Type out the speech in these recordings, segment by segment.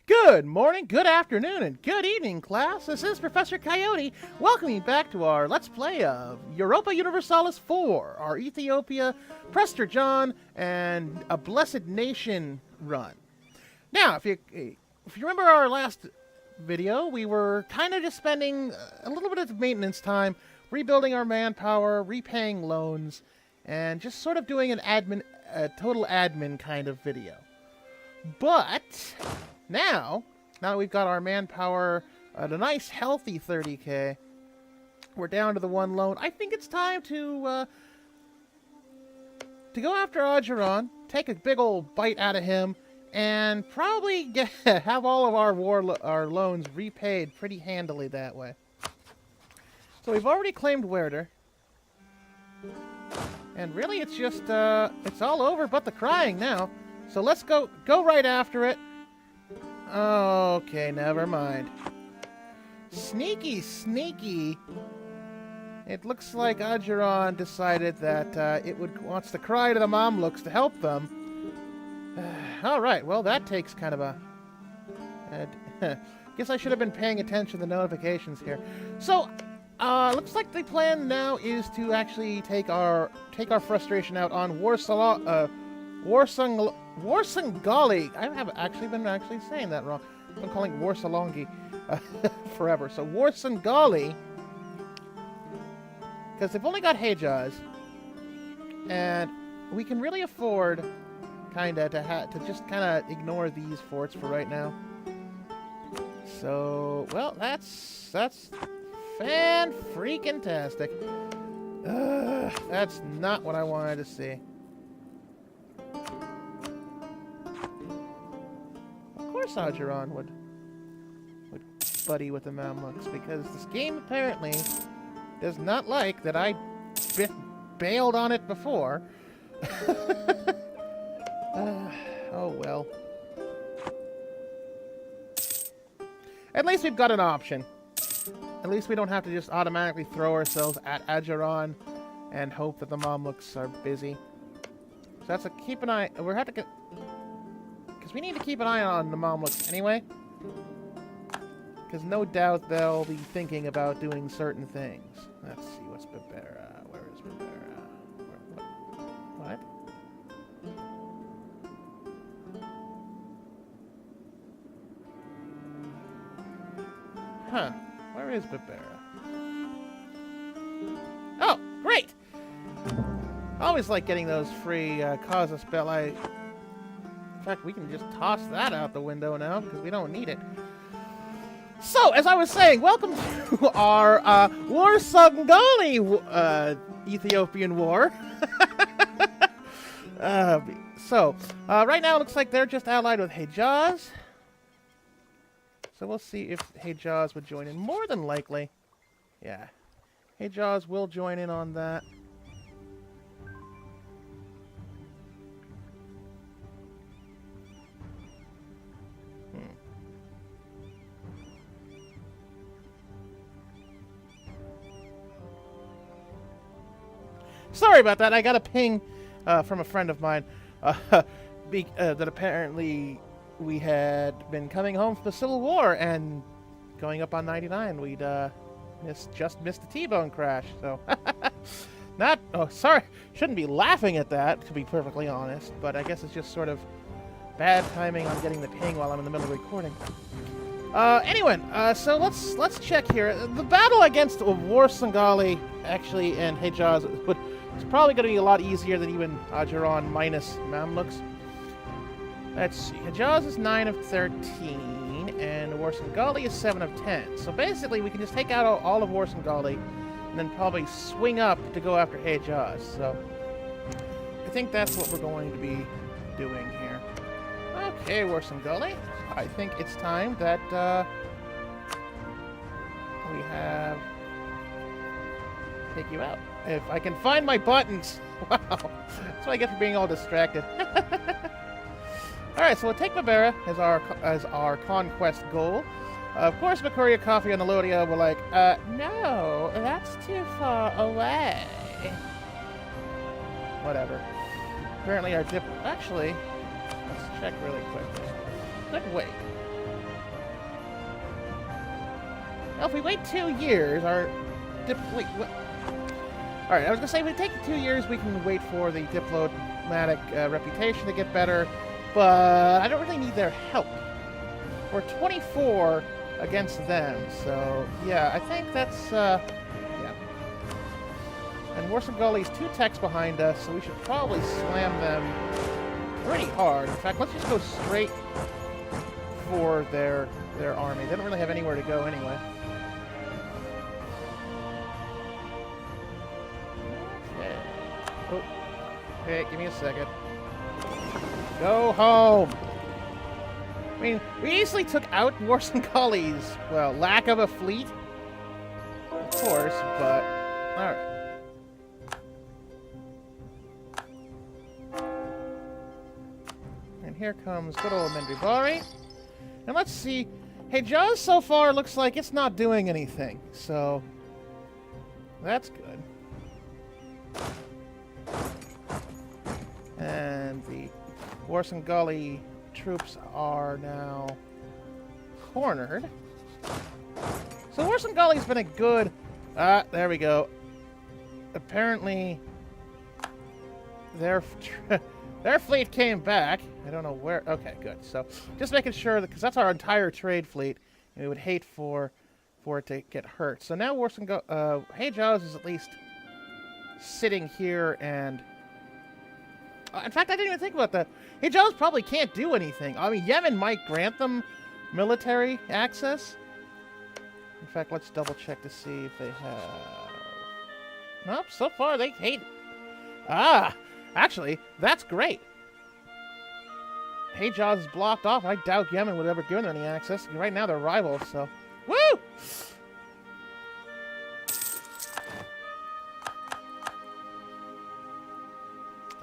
Good morning, good afternoon, and good evening, class. This is Professor Coyote, welcoming you back to our Let's Play of Europa Universalis 4, our Ethiopia, Prester John, and a Blessed Nation run. Now, if you remember our last video, we were kind of just spending a little bit of maintenance time, rebuilding our manpower, repaying loans, and just sort of doing a total admin kind of video. But now we've got our manpower at a nice healthy 30k. We're down to the one loan. I think it's time to go after Ajaron, take a big old bite out of him, and probably have all of our loans repaid pretty handily that way. So we've already claimed Werder, and really it's just it's all over but the crying now. So let's go right after it. Okay, never mind. Sneaky. It looks like Ajaron decided that it wants to cry to the Mamluks to help them. All right, well that takes kind of a. Guess I should have been paying attention to the notifications here. So, looks like the plan now is to actually take our frustration out on Warsangali. I have actually been saying that wrong. I've been calling Warsangali forever. So Warsangali, because they've only got Hejaz, and we can really afford to just ignore these forts for right now. So, well, that's fan-freaking-tastic. That's not what I wanted to see. Of course Ajaron would buddy with the Mamluks, because this game apparently does not like that I bailed on it before. Oh well. At least we've got an option. At least we don't have to just automatically throw ourselves at Ajaron and hope that the Mamluks are busy. So that's keep an eye. We'll have to get, because we need to keep an eye on the Mamluks anyway. Because no doubt they'll be thinking about doing certain things. Let's see, what's Bibera? Where is Bibera? What? Huh. Where is Bibera? Oh, great! I always like getting those free Casus Belli. In fact, we can just toss that out the window now, because we don't need it. So, as I was saying, welcome to our Warsangali Ethiopian war. Right now it looks like they're just allied with Hejaz. So we'll see if Hejaz would join in. More than likely, yeah. Hejaz will join in on that. Sorry about that. I got a ping from a friend of mine that apparently we had been coming home from the Civil War and going up on 99. We'd just missed the T-bone crash. So, sorry. Shouldn't be laughing at that, to be perfectly honest. But I guess it's just sort of bad timing on getting the ping while I'm in the middle of recording. Anyway, so let's check here. The battle against Warsangali, actually, and Hejaz it's probably going to be a lot easier than even Ajaron minus Mamluks. Let's see. Hejaz is 9 of 13, and Warsangali is 7 of 10. So basically, we can just take out all of Warsangali, and then probably swing up to go after Hejaz. So I think that's what we're going to be doing here. Okay, Warsangali. I think it's time that we take you out. If I can find my buttons. Wow. That's what I get for being all distracted. Alright, so we'll take Bibera as our conquest goal. Of course, Makuria Coffee and Elodia were like, no, that's too far away. Whatever. Apparently our actually, let's check really quickly. But wait. Well, if we wait 2 years, our... Wait, what? Alright, I was going to say, if we take 2 years, we can wait for the diplomatic reputation to get better, but I don't really need their help. We're 24 against them, so yeah, I think that's, yeah. And Warsangali's 2 techs behind us, so we should probably slam them pretty hard. In fact, let's just go straight for their army. They don't really have anywhere to go anyway. Okay. Oh. Hey, give me a second. Go home! I mean, we easily took out Warsangali's, well, lack of a fleet. Of course, but... Alright. And here comes good old Mendribari. And let's see. Hey, Jaws so far looks like it's not doing anything, so... That's good. And the Warsangali troops are now cornered. So Warsangali's been a good... there we go. Apparently, their fleet came back. I don't know where... Okay, good. So, just making sure that... Because that's our entire trade fleet. And we would hate for it to get hurt. So now Warsangali... Hey Jaws is at least sitting here and... in fact, I didn't even think about that. Hey, Jaws probably can't do anything. I mean, Yemen might grant them military access. In fact, let's double check to see if they have... Nope, so far they hate... Ah! Actually, that's great. Hey, Jaws is blocked off. I doubt Yemen would ever give them any access. Right now they're rivals, so... Woo!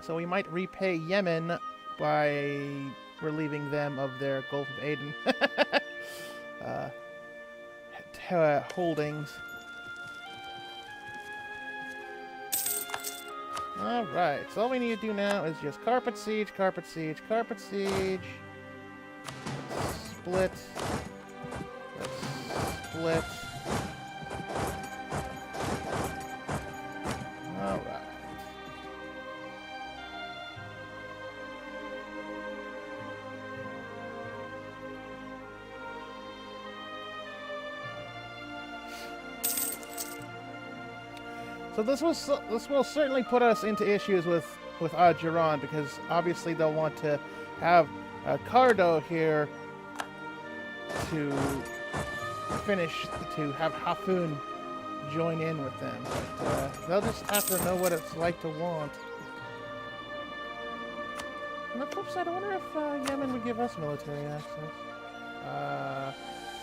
So we might repay Yemen by relieving them of their Gulf of Aden holdings. Alright, so all we need to do now is just carpet siege, carpet siege, carpet siege. Let's split. Let's split. Alright. So this will certainly put us into issues with Ajiran, because obviously they'll want to have Cardo here to have Hafun join in with them. But they'll just have to know what it's like to want. On the flip side, I wonder if Yemen would give us military access.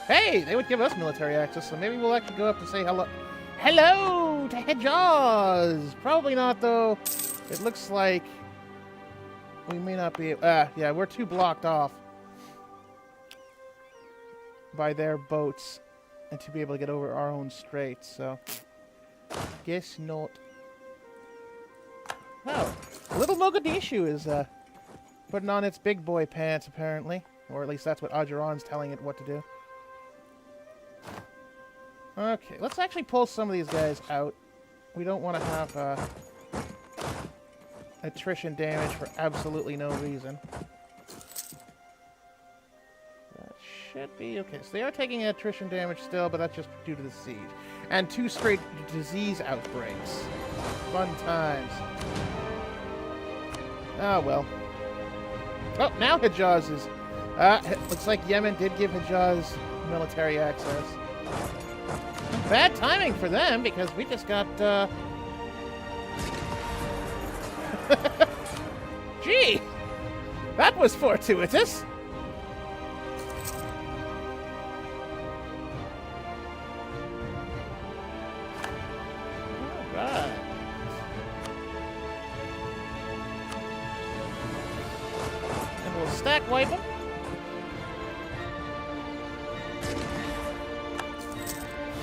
Hey, they would give us military access, so maybe we'll actually go up to say hello. Hello to Hejaz! Probably not, though. It looks like we may not be... yeah, we're too blocked off by their boats and to be able to get over our own straits, so... Guess not. Oh, little Mogadishu is putting on its big boy pants, apparently. Or at least that's what Ajiran's telling it what to do. Okay, let's actually pull some of these guys out. We don't want to have attrition damage for absolutely no reason. That should be okay. So they are taking attrition damage still, but that's just due to the siege. And 2 straight disease outbreaks. Fun times. Ah, well. Oh, now Hejaz is... looks like Yemen did give Hejaz military access. Bad timing for them, because we just got, Gee! That was fortuitous! Alright. And we'll stack wipe them.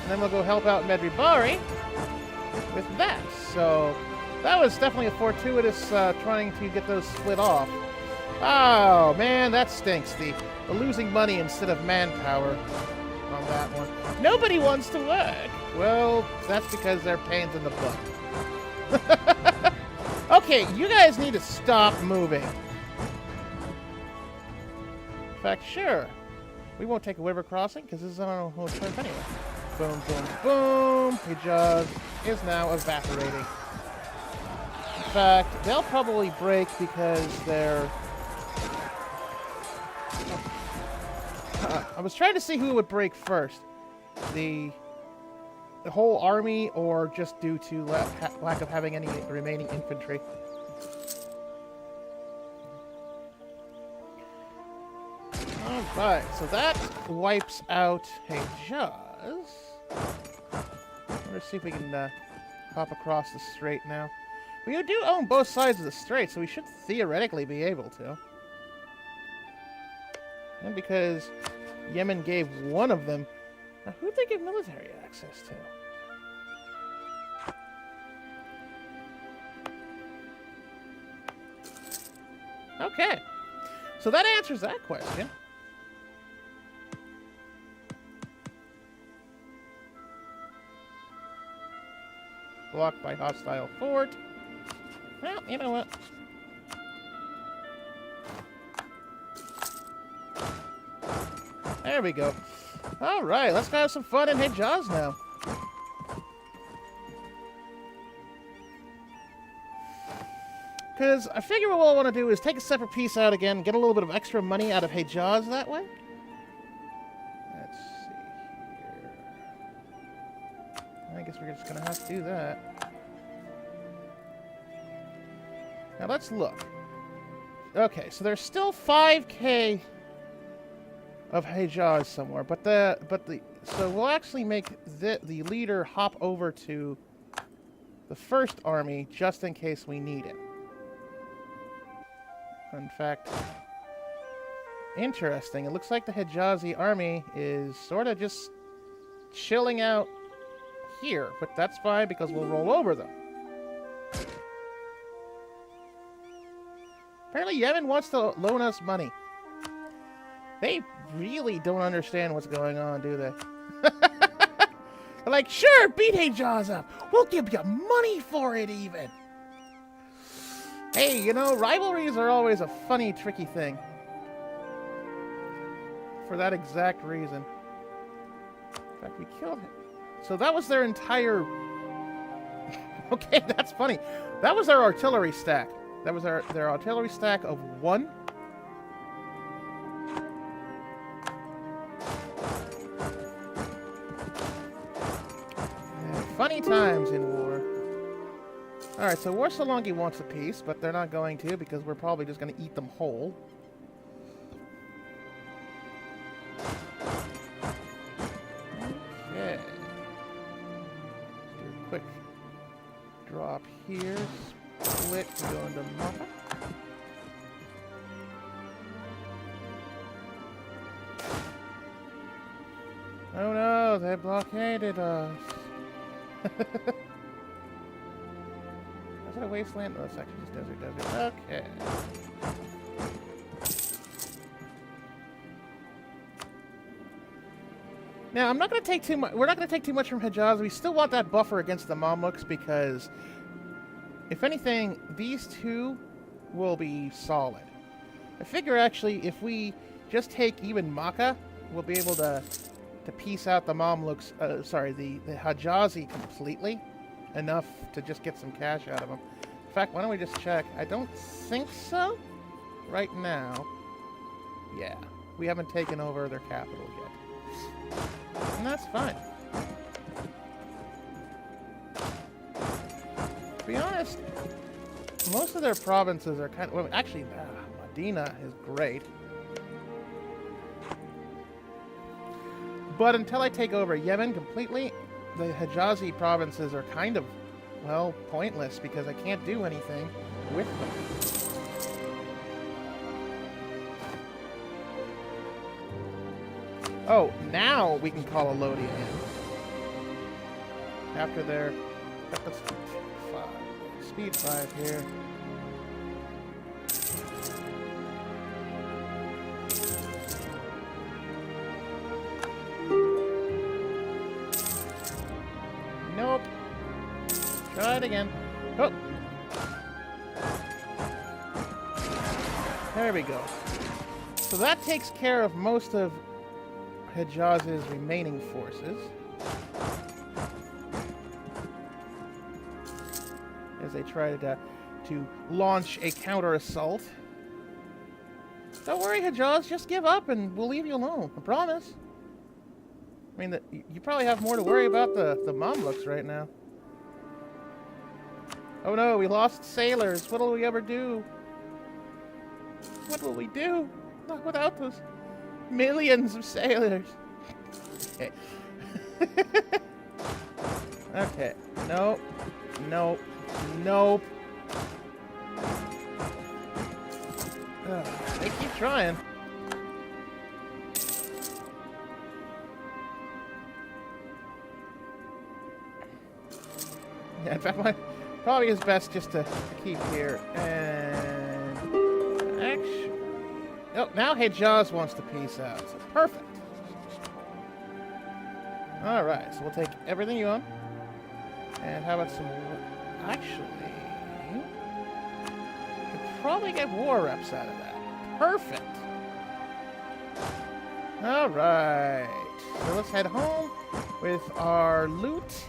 And then we'll go help out Medribari with that. So that was definitely a fortuitous trying to get those split off. Oh, man, that stinks. The losing money instead of manpower. on that one. Nobody wants to work. Well, that's because they're pains in the butt. Okay, you guys need to stop moving. In fact, sure. We won't take a river crossing because this is on our whole trip anyway. Boom, boom, boom. Hijaz is now evaporating. In fact, they'll probably break because they're... I was trying to see who would break first. The whole army or just due to lack of having any remaining infantry. Alright, so that wipes out Hijaz. Let's see if we can hop across the strait now. We do own both sides of the strait, so we should theoretically be able to. And because Yemen gave one of them... Now, who'd they give military access to? Okay. So that answers that question. Blocked by hostile fort. Well, you know what? There we go. Alright, let's go have some fun in Hijaz now. Because I figure what we'll want to do is take a separate piece out again, get a little bit of extra money out of Hijaz that way. Let's see here. I guess we're just going to have to do that. Now let's look. Okay, so there's still 5k of Hijaz somewhere, so we'll actually make the leader hop over to the first army just in case we need it. In fact, interesting. It looks like the Hijazi army is sort of just chilling out here, but that's fine because we'll roll over them. Apparently Yemen wants to loan us money. They really don't understand what's going on, do they? They're like, sure, beat Hijaz up. We'll give you money for it, even. Hey, you know, rivalries are always a funny, tricky thing. For that exact reason. In fact, we killed him. So that was their entire... Okay, that's funny. That was their artillery stack. That was their artillery stack of 1. Funny times in war. Alright, so Warsangali wants a piece, but they're not going to because we're probably just going to eat them whole. Okay. Let's do a quick drop here. Split to go into Maka. Oh no, they blockaded us. Is that a wasteland? Oh, it's actually just desert. Okay. Now, I'm not going to take too much. We're not going to take too much from Hijaz. We still want that buffer against the Mamluks because, if anything, these two will be solid. I figure actually, if we just take even Makkah, we'll be able to piece out the Mamluks, the Hijazi completely, enough to just get some cash out of them. In fact, why don't we just check? I don't think so right now. Yeah, we haven't taken over their capital yet. And that's fine. To be honest, most of their provinces are kind of... Well, actually, Medina is great. But until I take over Yemen completely, the Hijazi provinces are kind of, well, pointless because I can't do anything with them. Oh, now we can call a Lodi in. After their... Let's do speed 5 here. Try it again. Oh! There we go. So that takes care of most of Hejaz's remaining forces. As they try to launch a counter-assault. Don't worry, Hejaz, just give up and we'll leave you alone. I promise. I mean, you probably have more to worry about the Mamluks right now. Oh no, we lost sailors. What'll we ever do? What will we do? Not without those millions of sailors. Okay. Okay. Nope. Nope. Nope. They keep trying. Yeah, in fact, probably is best just to keep here. And actually, oh, now Hejaz wants to peace out. So perfect. All right, so we'll take everything you own. And how about some? Actually, could probably get war reps out of that. Perfect. All right. So let's head home with our loot.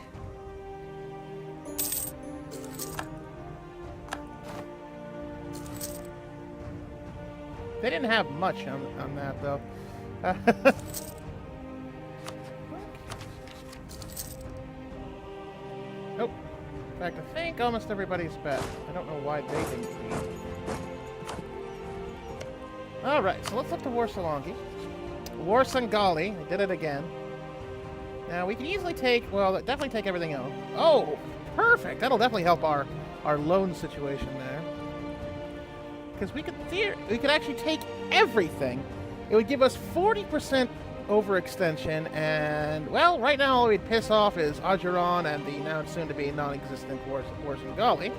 They didn't have much on that, though. Nope. In fact, I think almost everybody's back. I don't know why they didn't leave. Alright, so let's look to Warsangali. I did it again. Now, we can easily take, well, definitely take everything out. Oh, perfect! That'll definitely help our loan situation there. Because we could actually take everything. It would give us 40% overextension, and, well, right now all we'd piss off is Ajuran and the now soon-to-be non-existent Warsangali.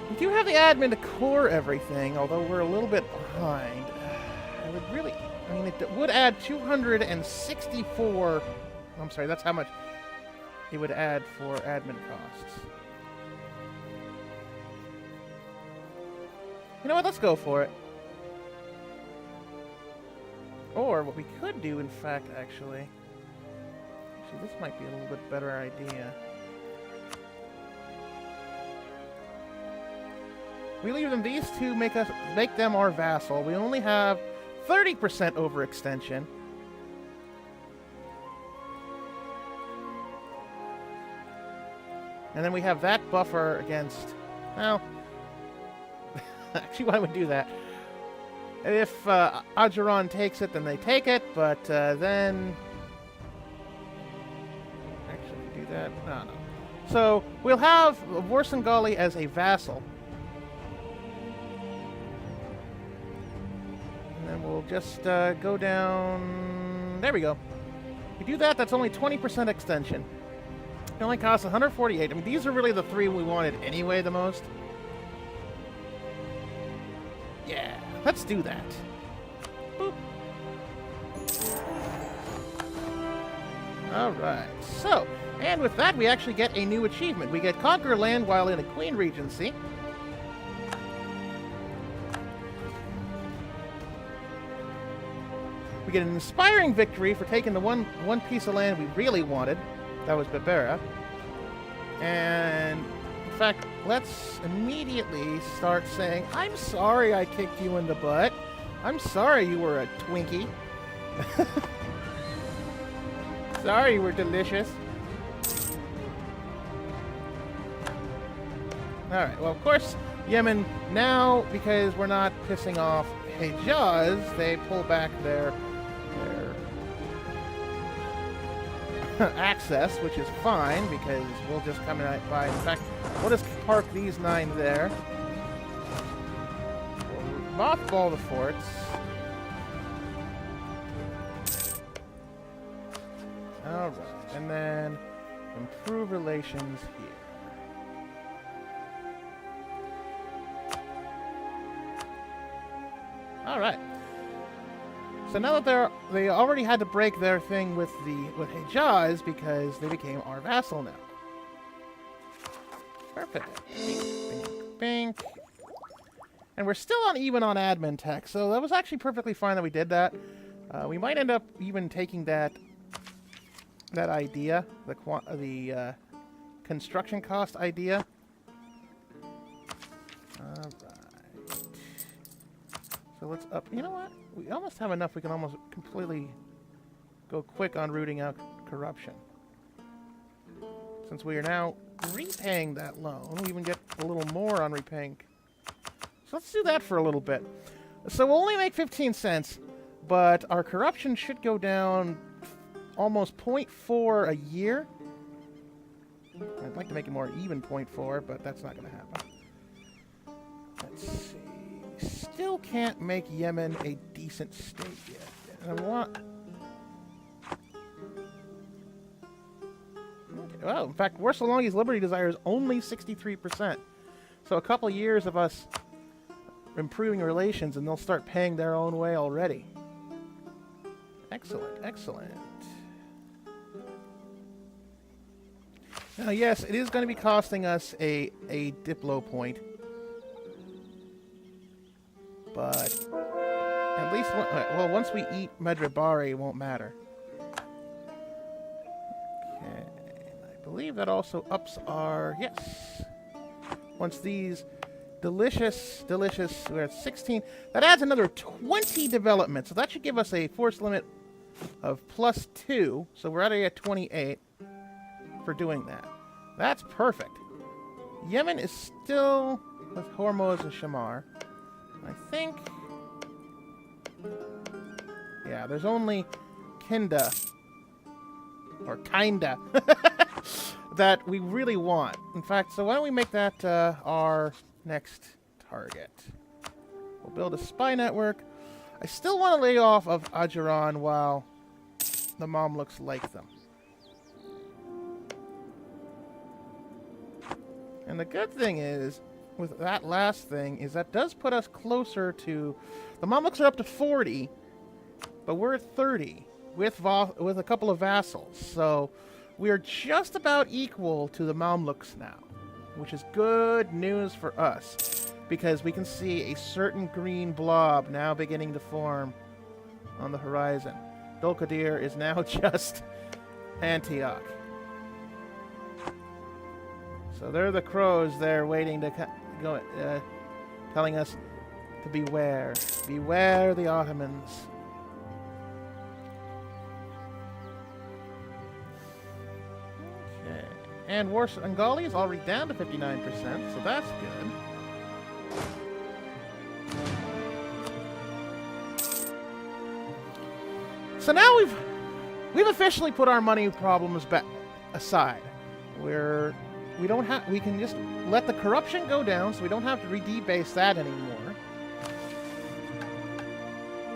We do have the admin to core everything, although we're a little bit behind. I would really... I mean, it would add 264... I'm sorry, that's how much it would add for admin costs. You know what? Let's go for it. Or what we could do, in fact, actually, this might be a little bit better idea. We leave them these two, make them our vassal. We only have 30% overextension. And then we have that buffer against, well, actually, why would we do that? If Ajuran takes it, then they take it, but then... Actually, do that? No. So, we'll have Warsangali as a vassal. And then we'll just go down... There we go. If we do that, that's only 20% extension. It only costs 148. I mean, these are really the three we wanted anyway the most. Yeah, let's do that. Boop. Alright, so, and with that we actually get a new achievement. We get Conquer Land while in a Queen Regency. We get an inspiring victory for taking the one piece of land we really wanted. That was Bibera. And, in fact, let's immediately start saying, I'm sorry I kicked you in the butt. I'm sorry you were a Twinkie. Sorry you were delicious. Alright, well, of course, Yemen now, because we're not pissing off Hejaz, they pull back their access, which is fine, because we'll just come right by. In fact, we'll just park these 9 there. We'll mothball the forts. Alright, and then improve relations here. Alright. So now that they already had to break their thing with Hejaz because they became our vassal now. Perfect. Bink, bink, bink. And we're still even on admin tech, so that was actually perfectly fine that we did that. We might end up even taking that idea, the construction cost idea. Alright. So let's up. You know what? We almost have enough. We can almost completely go quick on rooting out corruption. Since we are now repaying that loan, we even get a little more on repaying. So let's do that for a little bit. So we'll only make 15 cents, but our corruption should go down almost 0.4 a year. I'd like to make it more even 0.4, but that's not going to happen. Let's see. Still can't make Yemen a decent state yet. And I want... Okay, well, in fact, Warsangali liberty desire is only 63%. So a couple years of us improving relations and they'll start paying their own way already. Excellent, excellent. Now, yes, it is going to be costing us a Diplo point. But at least, well, once we eat Medrabari, it won't matter. Okay, I believe that also ups our, yes. Once these delicious, we're at 16. That adds another 20 development. So that should give us a force limit of +2. So we're already at 28 for doing that. That's perfect. Yemen is still with Hormuz and Shamar. I think... yeah, there's only Kinda. Or Kinda. that we really want. In fact, so why don't we make that our next target. We'll build a spy network. I still want to lay off of Ajiran while the Mamluks like them. And the good thing is, with that last thing, is that does put us closer to... the Mamluks are up to 40, but we're at 30 with a couple of vassals. So we're just about equal to the Mamluks now, which is good news for us, because we can see a certain green blob now beginning to form on the horizon. Dulkadir is now just Antioch. So they're the crows there waiting to go, telling us to beware. Beware the Ottomans. Okay. And Warsangali is already down to 59%, so that's good. So now we've officially put our money problems aside. We can just let the corruption go down, so we don't have to re-debase that anymore.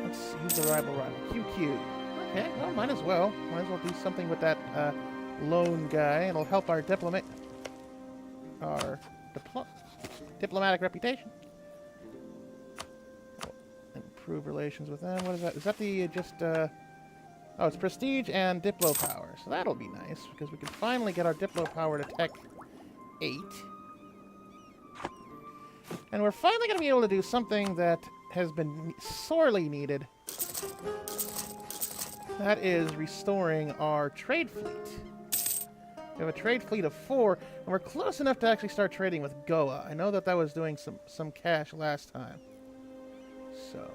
Let's use the rival. QQ. Okay, well, might as well. Might as well do something with that lone guy. It'll help our diplomatic reputation. Improve relations with them. What is that? Is that the just? Oh, it's prestige and Diplo power. So that'll be nice, because we can finally get our Diplo power to Tech 8. And we're finally going to be able to do something that has been sorely needed. That is restoring our trade fleet. We have a trade fleet of 4, and we're close enough to actually start trading with Goa. I know that was doing some cash last time. So...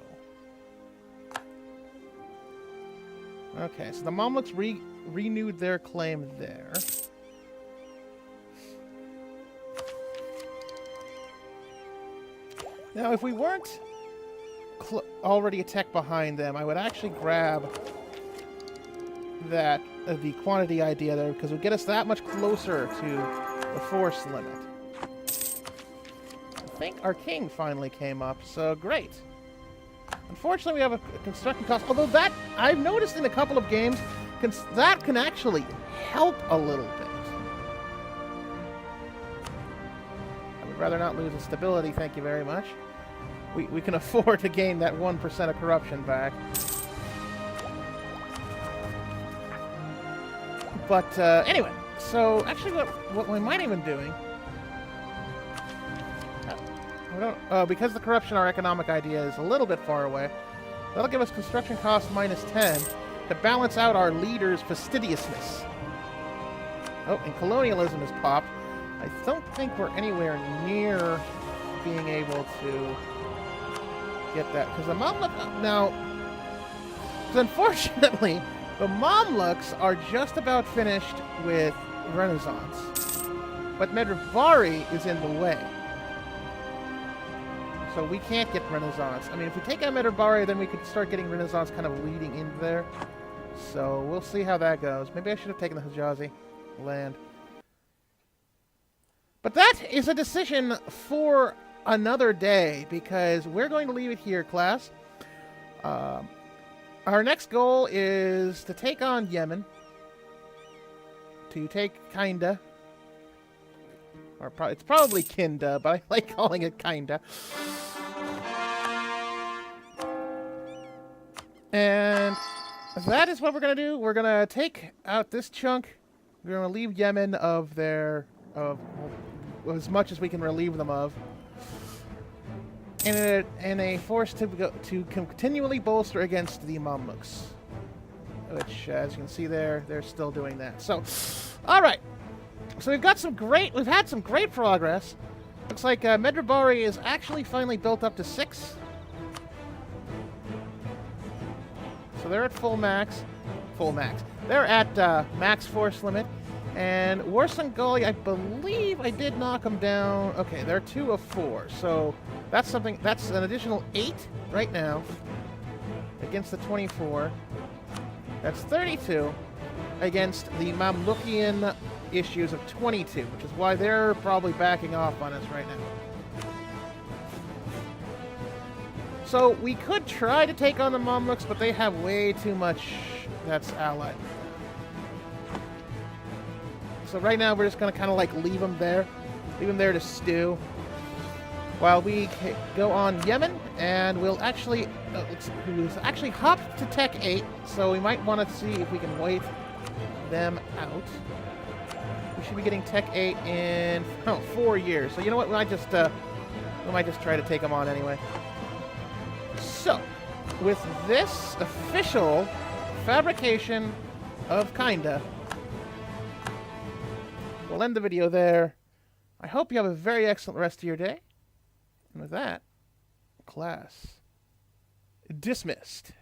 okay, so the Mamluks renewed their claim there. Now, if we weren't already a tech behind them, I would actually grab that the quantity idea there, because it would get us that much closer to the force limit. I think our king finally came up, so great. Unfortunately, we have a construction cost, although that, I've noticed in a couple of games, that can actually help a little bit. I would rather not lose the stability, thank you very much. We can afford to gain that 1% of corruption back. But anyway, so actually what we might even doing Because the corruption, our economic idea is a little bit far away. That'll give us construction cost -10 to balance out our leader's fastidiousness. Oh, and colonialism has popped. I don't think we're anywhere near being able to get that. Because the Mamluk... Now, unfortunately, the Mamluks are just about finished with Renaissance. But Medrvari is in the way. So we can't get Renaissance. I mean, if we take out Medrvari, then we could start getting Renaissance kind of leading into there. So we'll see how that goes. Maybe I should have taken the Hijazi land. But that is a decision for another day, because we're going to leave it here, class. Our next goal is to take on Yemen. To take Kinda. Or it's probably Kinda, but I like calling it Kinda. And that is what we're going to do. We're going to take out this chunk. We're going to leave Yemen of their... as much as we can relieve them of. And a force to continually bolster against the Mamluks. Which, as you can see there, they're still doing that. So, alright. So we've had some great progress. Looks like Medrvari is actually finally built up to 6. So they're at full max. They're at max force limit. And Warsangali, I believe I did knock them down. Okay, they're 2 of 4. So that's an additional 8 right now against the 24. That's 32 against the Mamlukian issues of 22, which is why they're probably backing off on us right now. So we could try to take on the Mamluks, but they have way too much that's allied. So right now we're just going to kind of like leave them there to stew. While we go on Yemen, and we'll actually hop to Tech 8, so we might want to see if we can wait them out. We should be getting Tech 8 in 4 years. So you know what? We might just try to take them on anyway. So, with this official fabrication of Kinda, we'll end the video there. I hope you have a very excellent rest of your day. And with that, class dismissed.